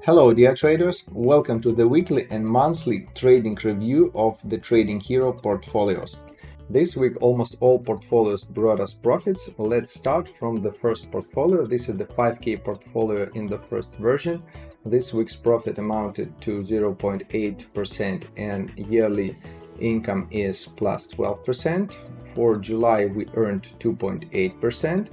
Hello dear traders, welcome to the weekly and monthly trading review of the Trading Hero portfolios. This week almost all portfolios brought us profits. Let's start from the first portfolio. This is the 5K portfolio in the first version. This week's profit amounted to 0.8% and yearly income is plus 12%. For July we earned 2.8%.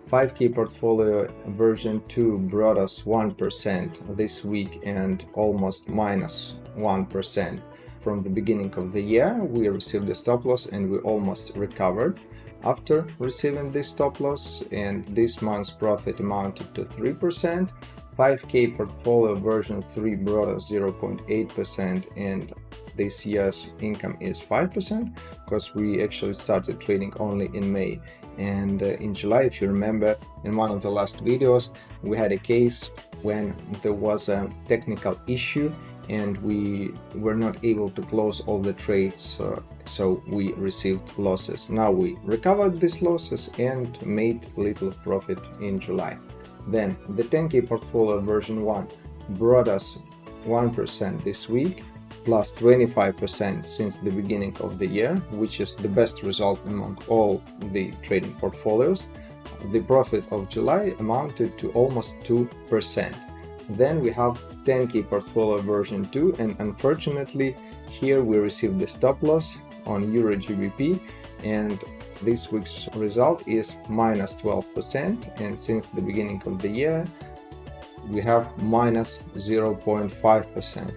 5K portfolio version 2 brought us 1% this week and almost minus 1%. From the beginning of the year, we received a stop loss and we almost recovered after receiving this stop loss, and this month's profit amounted to 3%. 5K portfolio version 3 brought us 0.8% and this year's income is 5% because we actually started trading only in May. And in July, if you remember, in one of the last videos, we had a case when there was a technical issue and we were not able to close all the trades, so we received losses. Now we recovered these losses and made little profit in July. Then the 10K portfolio version 1 brought us 1% this week, plus 25% since the beginning of the year, which is the best result among all the trading portfolios. The profit of July amounted to almost 2%. Then we have 10K portfolio version 2, and unfortunately here we received a stop loss on Euro GBP, and this week's result is minus 12%, and since the beginning of the year we have minus 0.5%.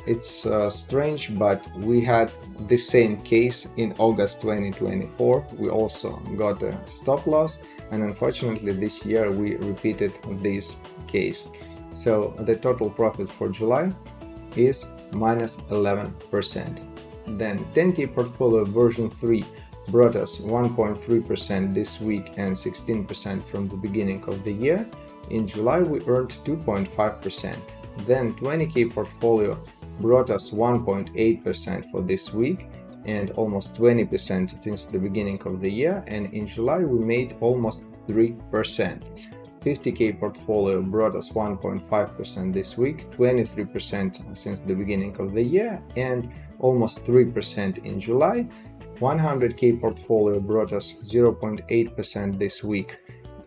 It's strange, but we had the same case in August 2024. We also got a stop loss, and unfortunately this year we repeated this case. So the total profit for July is minus 11%. Then 10K portfolio version 3 brought us 1.3% this week and 16% from the beginning of the year. In July we earned 2.5%. Then 20K portfolio brought us 1.8% for this week and almost 20% since the beginning of the year, and in July we made almost 3%. 50K portfolio brought us 1.5% this week, 23% since the beginning of the year, and almost 3% in July. 100K portfolio brought us 0.8% this week,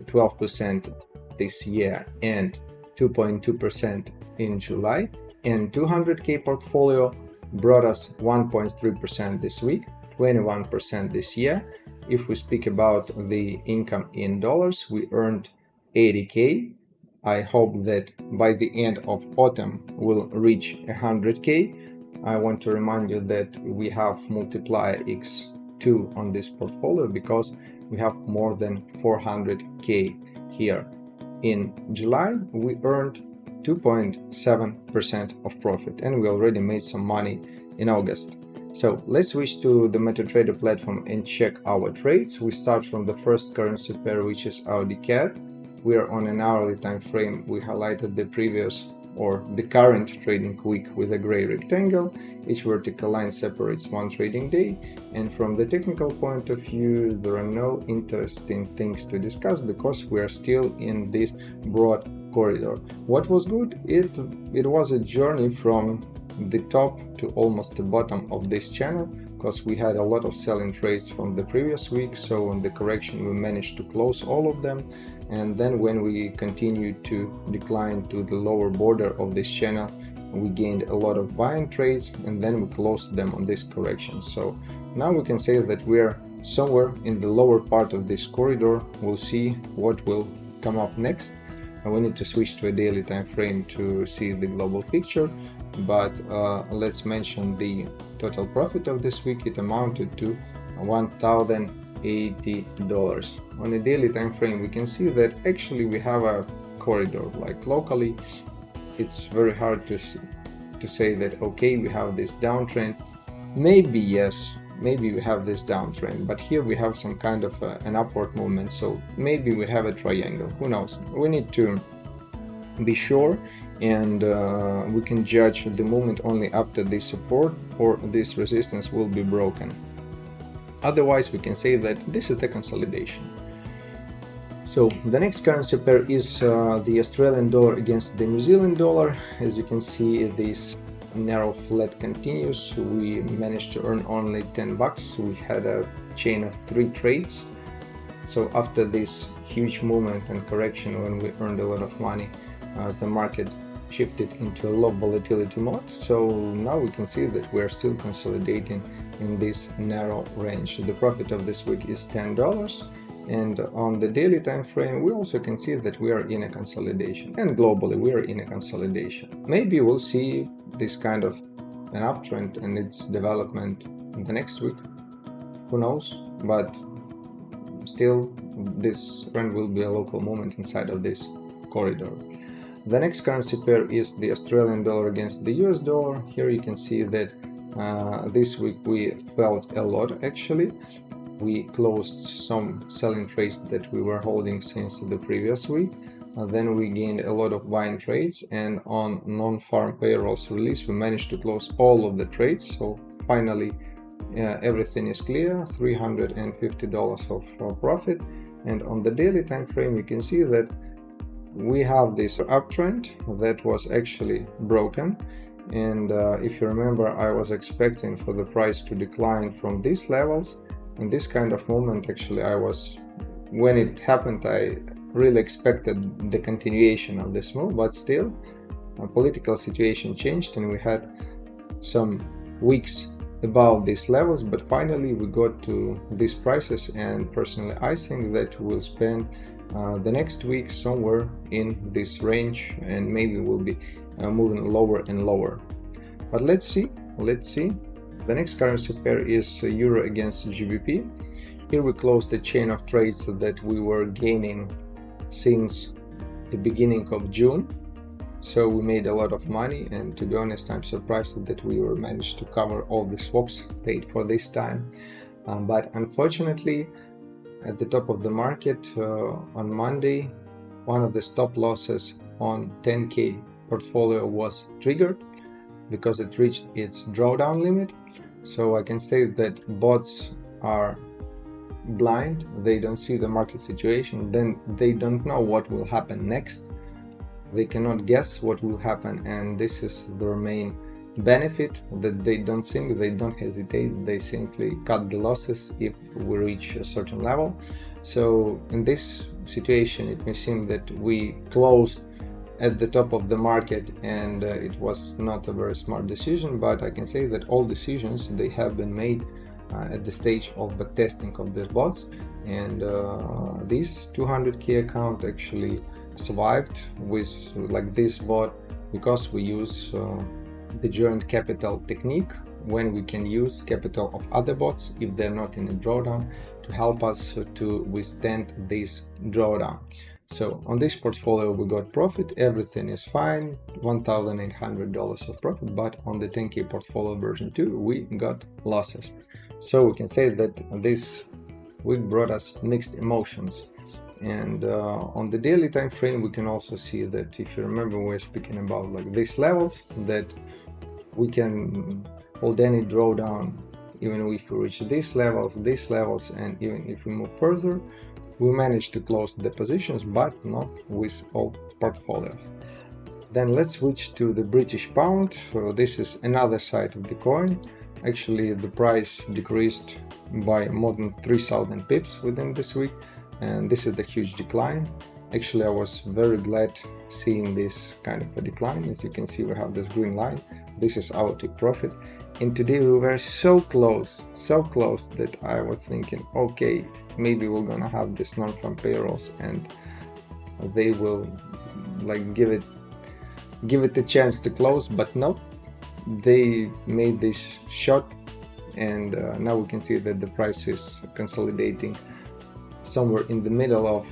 12% this year, and 2.2% in July. And 200K portfolio brought us 1.3% this week, 21% this year. If we speak about the income in dollars, we earned 80K. I hope that by the end of autumn we'll reach 100K. I want to remind you that we have multiplier x2 on this portfolio because we have more than 400K here. In July we earned 2.7% of profit, and we already made some money in August. So let's switch to the MetaTrader platform and check our trades. We start from the first currency pair, which is AUD/CAD. We are on an hourly time frame. We highlighted the previous or the current trading week with a gray rectangle. Each vertical line separates one trading day, and from the technical point of view there are no interesting things to discuss because we are still in this broad corridor. What was good? It was a journey from the top to almost the bottom of this channel because we had a lot of selling trades from the previous week, so on the correction we managed to close all of them, and then when we continued to decline to the lower border of this channel we gained a lot of buying trades, and then we closed them on this correction. So now we can say that we're somewhere in the lower part of this corridor. We'll see what will come up next. We need to switch to a daily time frame to see the global picture, but let's mention the total profit of this week. It amounted to $1,080. On a daily time frame we can see that actually we have a corridor. Like locally it's very hard to say that okay, we have this downtrend. Maybe yes, maybe we have this downtrend, but here we have some kind of an upward movement, so maybe we have a triangle. Who knows? We need to be sure, and we can judge the movement only after this support or this resistance will be broken. Otherwise we can say that this is a consolidation. So the next currency pair is the Australian dollar against the New Zealand dollar. As you can see, this narrow flat continues. We managed to earn only $10. We had a chain of 3 trades. So after this huge movement and correction when we earned a lot of money, the market shifted into a low volatility mode. So now we can see that we are still consolidating in this narrow range. The profit of this week is $10. And on the daily time frame, we also can see that we are in a consolidation, and globally we are in a consolidation. Maybe we'll see this kind of an uptrend and its development the next week. Who knows? But still, this trend will be a local moment inside of this corridor. The next currency pair is the Australian dollar against the US dollar. Here you can see that this week we felt a lot actually. We closed some selling trades that we were holding since the previous week. Then we gained a lot of buying trades, and on non-farm payrolls release we managed to close all of the trades. So finally everything is clear, $350 of profit. And on the daily time frame you can see that we have this uptrend that was actually broken. And if you remember, I was expecting for the price to decline from these levels. In this kind of moment, actually, when it happened, I really expected the continuation of this move, but still, a political situation changed and we had some weeks above these levels, but finally we got to these prices, and personally I think that we'll spend the next week somewhere in this range, and maybe we'll be moving lower and lower. But let's see. The next currency pair is Euro against GBP. Here we closed a chain of trades that we were gaining since the beginning of June. So we made a lot of money, and to be honest, I'm surprised that we were managed to cover all the swaps paid for this time. But unfortunately, at the top of the market on Monday, one of the stop losses on 10K portfolio was triggered because it reached its drawdown limit. So I can say that bots are blind, they don't see the market situation, then they don't know what will happen next. They cannot guess what will happen, and this is their main benefit, that they don't think, they don't hesitate, they simply cut the losses if we reach a certain level. So in this situation it may seem that we closed at the top of the market and it was not a very smart decision, but I can say that all decisions they have been made at the stage of backtesting of the bots, and this 200k account actually survived with like this bot because we use the joint capital technique, when we can use capital of other bots if they're not in a drawdown to help us to withstand this drawdown. So on this portfolio we got profit, everything is fine, $1,800 of profit, but on the 10K portfolio version 2 we got losses. So we can say that this week brought us mixed emotions. And on the daily time frame we can also see that, if you remember, we're speaking about like these levels, that we can hold any drawdown even if we reach these levels, and even if we move further, we managed to close the positions, but not with all portfolios. Then let's switch to the British pound. So this is another side of the coin. Actually the price decreased by more than 3,000 pips within this week, and this is the huge decline. Actually I was very glad seeing this kind of a decline. As you can see, we have this green line, this is our take profit, and today we were so close that I was thinking, okay, maybe we're gonna have this non-farm payrolls and they will like give it a chance to close, but no, they made this shot, and now we can see that the price is consolidating somewhere in the middle of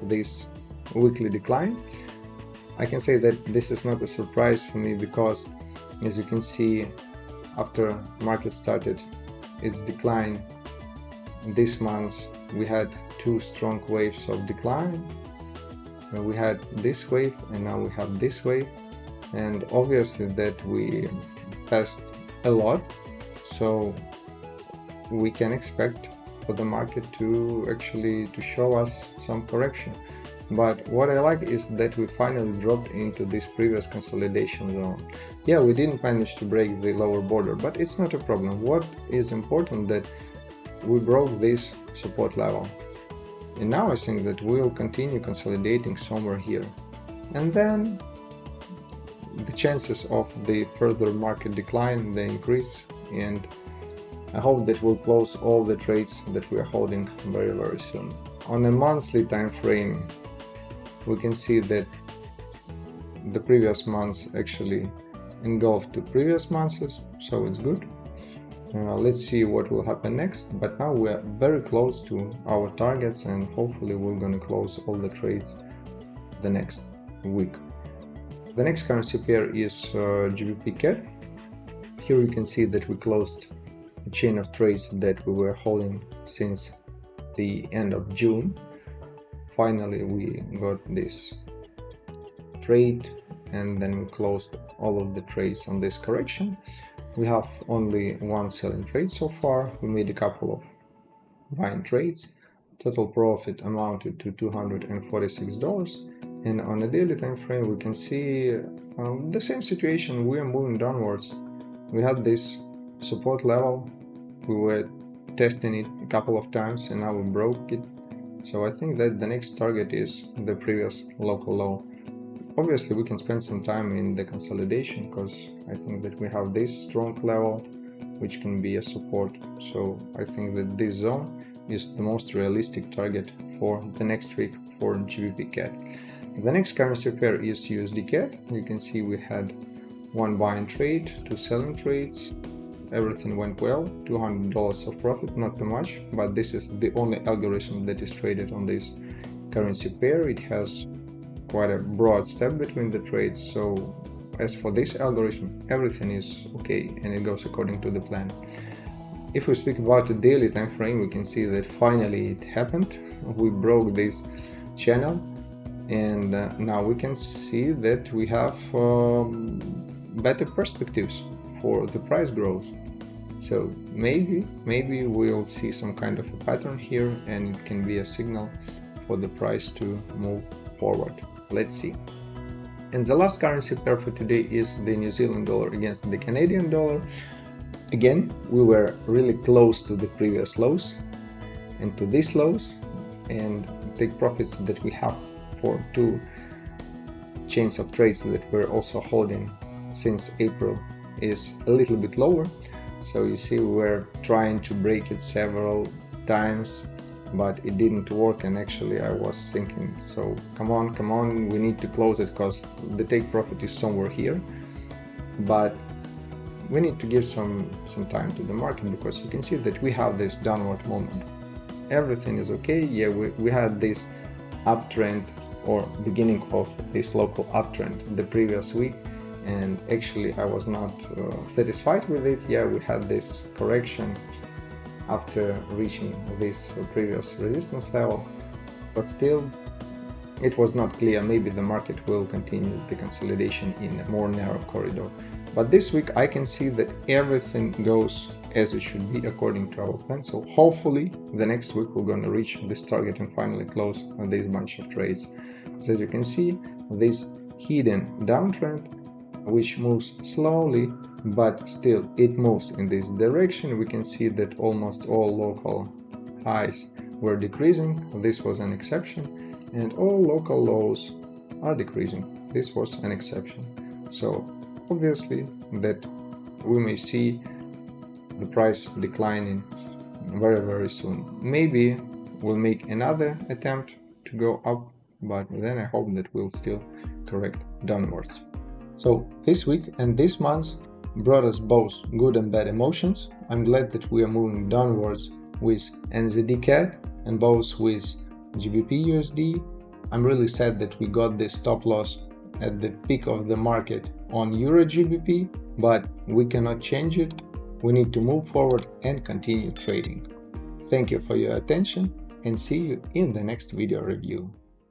this weekly decline. I can say that this is not a surprise for me, because as you can see, after market started its decline this month, we had two strong waves of decline. We had this wave and now we have this wave, and obviously that we passed a lot, so we can expect for the market to actually show us some correction. But what I like is that we finally dropped into this previous consolidation zone. Yeah, we didn't manage to break the lower border, but it's not a problem. What is important that we broke this support level. And now I think that we'll continue consolidating somewhere here. And then the chances of the further market decline, they increase, and I hope that we'll close all the trades that we are holding very, very soon. On a monthly time frame, we can see that the previous months actually engulfed the previous months, so it's good. Let's see what will happen next, but now we are very close to our targets, and hopefully we're going to close all the trades the next week. The next currency pair is GBP CAD. Here you can see that we closed a chain of trades that we were holding since the end of June. Finally we got this trade, and then we closed all of the trades on this correction. We have only one selling trade so far. We made a couple of buying trades. Total profit amounted to $246, and on a daily time frame we can see the same situation. We are moving downwards. We had this support level, we were testing it a couple of times, and now we broke it. So I think that the next target is the previous local low. Obviously we can spend some time in the consolidation, because I think that we have this strong level which can be a support. So I think that this zone is the most realistic target for the next week for GBP CAD. The next currency pair is USD CAD. You can see we had one buying trade, two selling trades. Everything went well, $200 of profit, not too much, but this is the only algorithm that is traded on this currency pair. It has quite a broad step between the trades, so as for this algorithm, everything is okay and it goes according to the plan. If we speak about the daily time frame, we can see that finally it happened. We broke this channel, and now we can see that we have better perspectives for the price growth. So maybe we'll see some kind of a pattern here, and it can be a signal for the price to move forward. Let's see. And the last currency pair for today is the New Zealand dollar against the Canadian dollar. Again, we were really close to the previous lows and to these lows, and take profits that we have for two chains of trades that we're also holding since April is a little bit lower. So you see we're trying to break it several times, but it didn't work, and actually I was thinking, so come on, we need to close it because the take profit is somewhere here. But we need to give some time to the market, because you can see that we have this downward moment. Everything is okay. Yeah, we had this uptrend, or beginning of this local uptrend the previous week, and actually I was not satisfied with it. Yeah, we had this correction after reaching this previous resistance level, but still it was not clear. Maybe the market will continue the consolidation in a more narrow corridor. But this week I can see that everything goes as it should be according to our plan. So hopefully the next week we're going to reach this target and finally close this bunch of trades. So as you can see, this hidden downtrend, which moves slowly, but still it moves in this direction. We can see that almost all local highs were decreasing. This was an exception, and all local lows are decreasing. This was an exception. So obviously that we may see the price declining very, very soon. Maybe we'll make another attempt to go up, but then I hope that we'll still correct downwards. So this week and this month brought us both good and bad emotions. I'm glad that we are moving downwards with NZD CAD and both with GBP USD. I'm really sad that we got this stop loss at the peak of the market on Euro GBP, but we cannot change it. We need to move forward and continue trading. Thank you for your attention, and see you in the next video review.